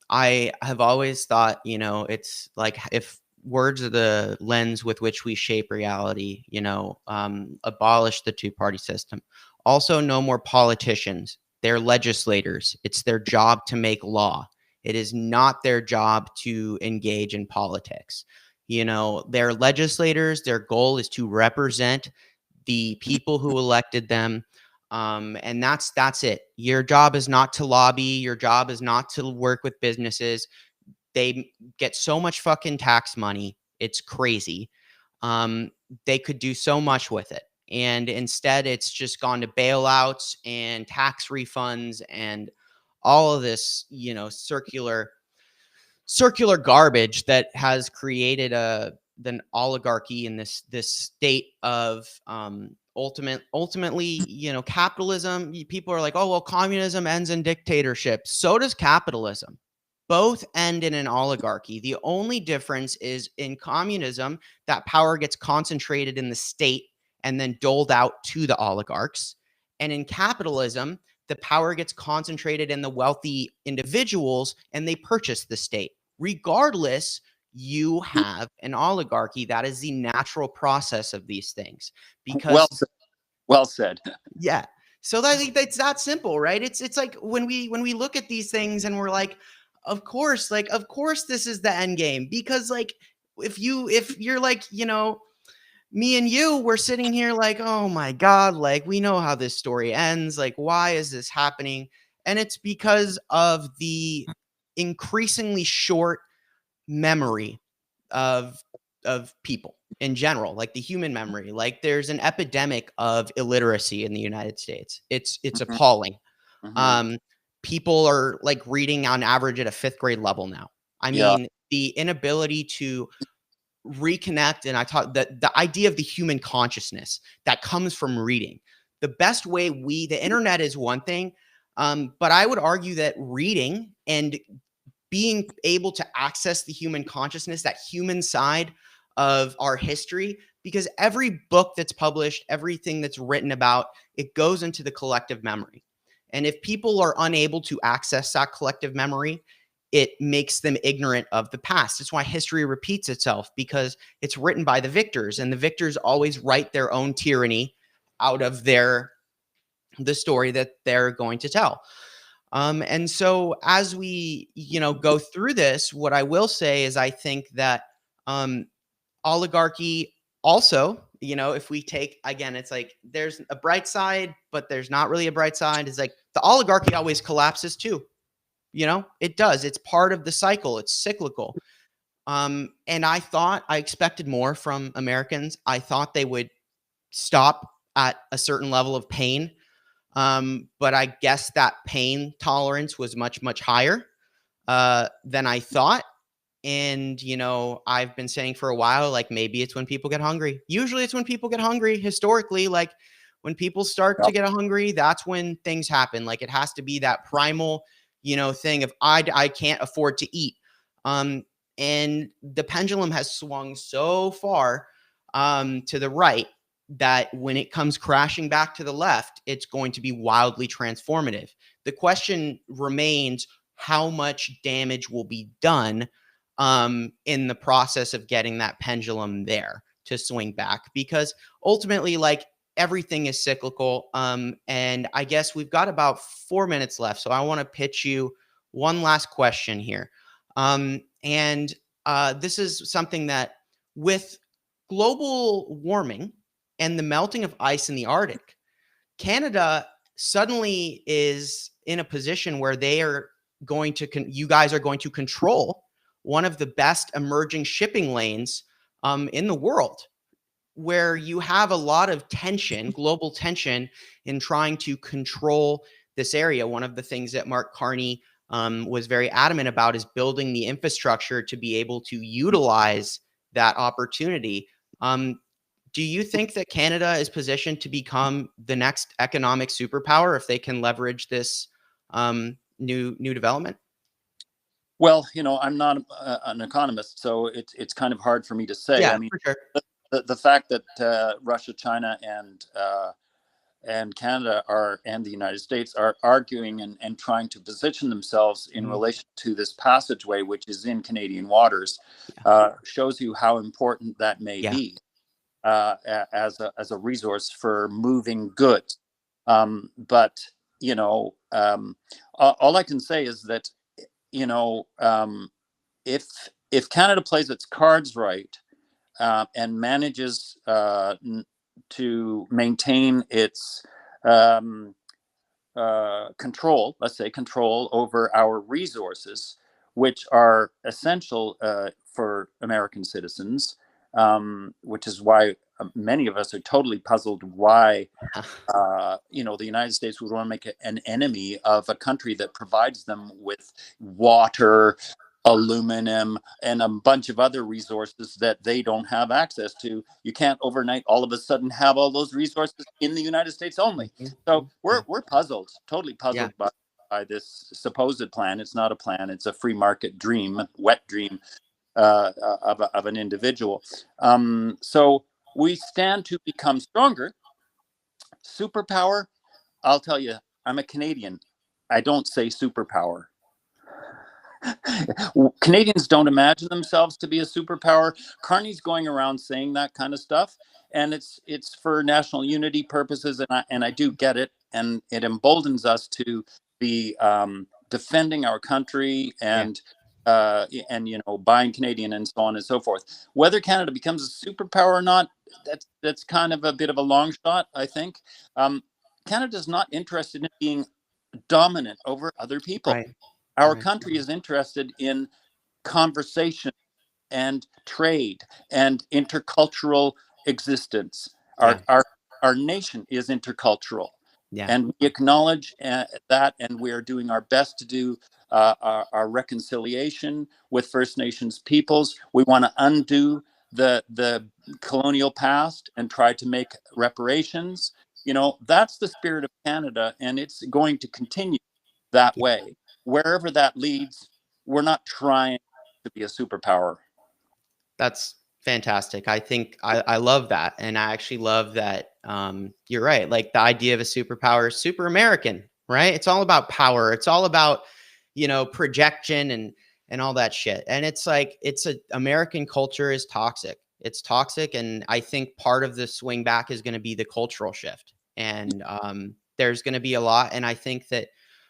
I have always thought, it's like if words are the lens with which we shape reality, abolish the two-party system. Also, no more politicians. They're legislators. It's their job to make law. It is not their job to engage in politics. They're legislators. Their goal is to represent the people who elected them. And that's it. Your job is not to lobby. Your job is not to work with businesses. They get so much fucking tax money. It's crazy. They could do so much with it. And instead, it's just gone to bailouts and tax refunds and all of this, circular garbage that has created an oligarchy in this state of ultimately, capitalism. People are like, oh well, communism ends in dictatorship. So does capitalism. Both end in an oligarchy. The only difference is in communism, that power gets concentrated in the state and then doled out to the oligarchs. And in capitalism, the power gets concentrated in the wealthy individuals and they purchase the state. Regardless, you have an oligarchy. That is the natural process of these things. Because well said. Yeah. So that's that simple, right? It's like when we look at these things and we're like, of course this is the end game. Because like if you're like, me and you, we're sitting here like, oh my God, like we know how this story ends. Like, why is this happening? And it's because of the increasingly short memory of of people in general, like the human memory. Like there's an epidemic of illiteracy in the United States. It's Mhm. appalling. Mhm. Um, People are like reading on average at a fifth grade level now. I Yeah. mean, the inability to reconnect, and I talk that the idea of the human consciousness that comes from reading. The best way the internet is one thing, but I would argue that reading and being able to access the human consciousness, that human side of our history, because every book that's published, everything that's written about, it goes into the collective memory. And if people are unable to access that collective memory, it makes them ignorant of the past. It's why history repeats itself, because it's written by the victors, and the victors always write their own tyranny out of the story that they're going to tell. And so as we, go through this, what I will say is I think that um, oligarchy also, if we take, again, it's like there's a bright side, but there's not really a bright side. It's like the oligarchy always collapses too. It does. It's part of the cycle. It's cyclical. And I expected more from Americans. I thought they would stop at a certain level of pain. But I guess that pain tolerance was much, much higher than I thought. And, I've been saying for a while, like maybe it's when people get hungry. Usually it's when people get hungry historically. Like when people start Yeah. to get hungry, that's when things happen. Like it has to be that primal, thing of I can't afford to eat. Um, and the pendulum has swung so far to the right that when it comes crashing back to the left, it's going to be wildly transformative. The question remains how much damage will be done in the process of getting that pendulum there to swing back, because ultimately, like everything is cyclical. And I guess we've got about 4 minutes left. So I want to pitch you one last question here. And this is something that with global warming and the melting of ice in the Arctic, Canada suddenly is in a position where they are going to, you guys are going to control one of the best emerging shipping lanes in the world, where you have a lot of tension, global tension, in trying to control this area. One of the things that Mark Carney was very adamant about is building the infrastructure to be able to utilize that opportunity. Do you think that Canada is positioned to become the next economic superpower if they can leverage this new development? Well, I'm not an economist, so it's kind of hard for me to say. Yeah, I mean, for sure. the fact that Russia, China, and Canada and the United States are arguing and trying to position themselves in Mhm. relation to this passageway, which is in Canadian waters, Yeah, shows you how important that may yeah, be as a resource for moving goods. But all I can say is that you know if Canada plays its cards right and manages to maintain its um, control, let's say control over our resources, which are essential for American citizens, which is why many of us are totally puzzled why the United States would want to make an enemy of a country that provides them with water, aluminum, and a bunch of other resources that they don't have access to. You can't overnight all of a sudden have all those resources in the United States only. Mhm, So mhm, yeah, we're puzzled, totally yeah. puzzled by this supposed plan. It's not a plan. It's a free market dream, wet dream of an individual. So we stand to become stronger. Superpower, I'll tell you, I'm a Canadian. I don't say superpower. Canadians don't imagine themselves to be a superpower. Carney's going around saying that kind of stuff, and it's for national unity purposes, and I do get it, and it emboldens us to be defending our country Yeah. and buying Canadian and so on and so forth. Whether Canada becomes a superpower or not, that's kind of a bit of a long shot, I think. Um, Canada's not interested in being dominant over other people. Right. Our Right. country is interested in conversation and trade and intercultural existence. Yeah. Our nation is intercultural. Yeah. And we acknowledge that, and we are doing our best to do our reconciliation with First Nations peoples. We want to undo the colonial past and try to make reparations. You know, that's the spirit of Canada, and it's going to continue that Yeah. way. Wherever that leads, we're not trying to be a superpower. That's fantastic. I think I love that. And I actually love that you're right. Like the idea of a superpower is super American, right? It's all about power. It's all about, projection and all that shit. And it's like American culture is toxic. It's toxic. And I think part of the swing back is going to be the cultural shift. And there's going to be a lot. And I think that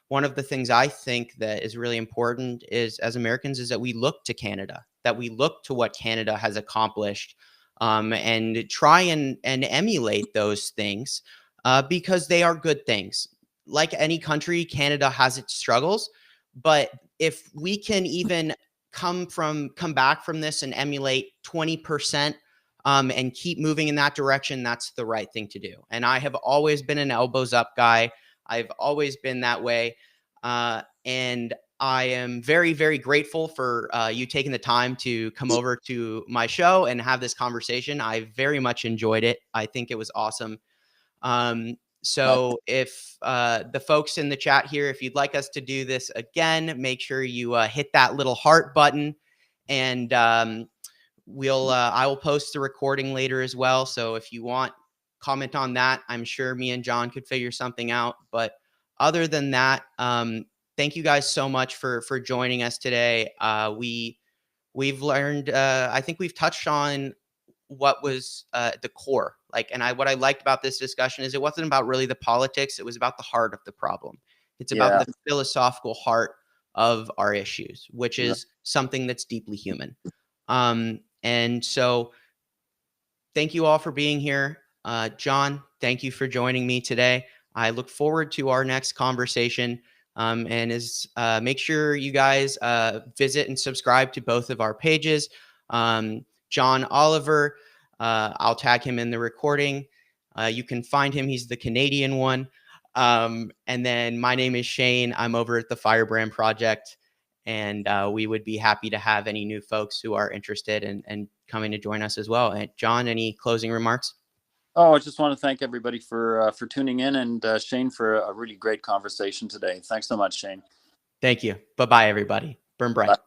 one of the things I think that is really important is as Americans is that we look to Canada, that we look to what Canada has accomplished, and try and emulate those things because they are good things. Like any country, Canada has its struggles, but if we can even come back from this and emulate 20%, and keep moving in that direction, that's the right thing to do. And I have always been an elbows up guy. I've always been that way. And I am very, very grateful for you taking the time to come over to my show and have this conversation. I very much enjoyed it. I think it was awesome. So if the folks in the chat here, if you'd like us to do this again, make sure you hit that little heart button, and I will post the recording later as well. So if you want, comment on that. I'm sure me and John could figure something out. But other than that, thank you guys so much for joining us today. We've learned. I think we've touched on what was the core. What I liked about this discussion is it wasn't about really the politics. It was about the heart of the problem. It's about the philosophical heart of our issues, which is something that's deeply human. And so thank you all for being here. John, thank you for joining me today. I look forward to our next conversation. Make sure you guys visit and subscribe to both of our pages. John Oliver, I'll tag him in the recording. You can find him. He's the Canadian one. And then my name is Shane. I'm over at the Firebrand Project. And we would be happy to have any new folks who are interested and coming to join us as well. And John, any closing remarks? Oh, I just want to thank everybody for tuning in, and Shane for a really great conversation today. Thanks so much, Shane. Thank you. Bye-bye, everybody. Burn bright. Bye.